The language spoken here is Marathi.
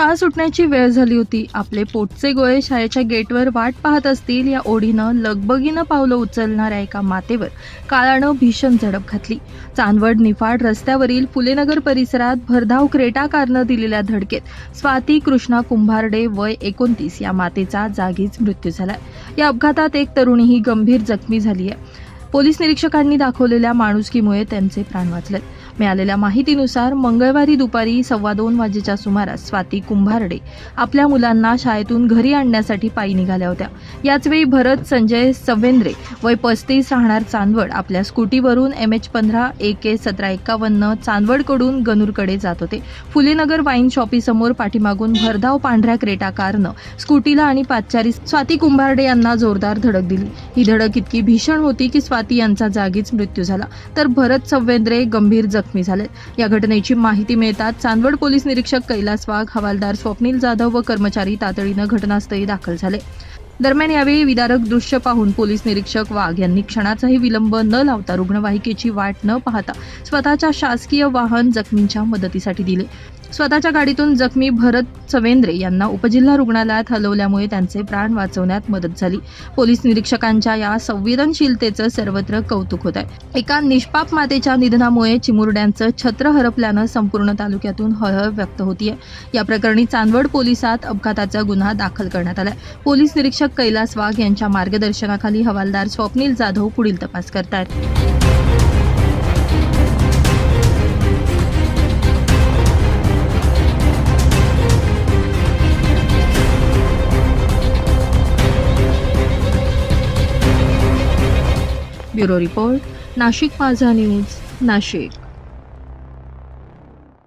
शाळा सुटण्याची वेळ झाली होती. आपले पोटचे गोळे शाळेच्या गेटवर वाट पाहत असतील या ओढीनं लगबगीनं पावलं उचलणाऱ्या एका मातेवर काळानं भीषण झडप घातली. चांदवड निफाड रस्त्यावरील फुलेनगर परिसरात भरधाव क्रेटा कारनं दिलेल्या धडकेत स्वाती कृष्णा कुंभारडे वय 29 या मातेचा जागीच मृत्यू झालाय. या अपघातात एक तरुणीही गंभीर जखमी झाली आहे. पोलीस निरीक्षकांनी दाखवलेल्या माणुसकीमुळे त्यांचे प्राण वाचले. मिळालेल्या माहितीनुसार मंगळवारी दुपारी 2:15 वाजेच्या सुमारास स्वाती कुंभारडे आपल्या मुलांना शाळेतून घरी आणण्यासाठी पायी निघाल्या होत्या. याचवेळी भरत संजय सवेंद्रे वय 35 राहणार चांदवड आपल्या स्कूटीवरून MH15 AK 1751 चांदवडकडून गणूरकडे जात होते. फुलेनगर वाईन शॉपीसमोर पाठीमागून भरधाव पांढऱ्या क्रेटा कारनं स्कूटीला आणि पादचारी स्वाती कुंभारडे यांना जोरदार धडक दिली. ही धडक इतकी भीषण होती की स्वाती यांचा जागीच मृत्यू झाला, तर भरत सवेंद्रे गंभीर जखमी झाले. या घटनेची माहिती मिळताच चांदवड पोलीस निरीक्षक कैलास वाघ, हवालदार स्वप्नील जाधव व कर्मचारी तातडीनं घटनास्थळी दाखल झाले. दरम्यान यावेळी विदारक दृश्य पाहून पोलीस निरीक्षक वाघ यांनी क्षणाचाही विलंब न लावता रुग्णवाहिकेची वाट न पाहता स्वतःच्या शासकीय वाहन जखमींच्या मदतीसाठी दिले. स्वतःच्या गाडीतून जखमी भरत सवेंद्रे यांना उपजिल्हा रुग्णालयात हलवल्यामुळे त्यांचे प्राण वाचवण्यात मदत झाली. पोलीस निरीक्षकांच्या या संवेदनशीलतेचं सर्वत्र कौतुक होत आहे. एका निष्पाप मातेच्या निधनामुळे चिमुरड्यांचं छत्र हरपल्यानं संपूर्ण तालुक्यातून हळहळ व्यक्त होतीये. या प्रकरणी चांदवड पोलिसात अपघाताचा गुन्हा दाखल करण्यात आलाय. पोलीस निरीक्षक कैलास वाघ यांच्या मार्गदर्शनाखाली हवालदार स्वप्नील जाधव पुढील तपास करतायत. ब्युरो रिपोर्ट, नाशिक माझा न्यूज, नाशिक.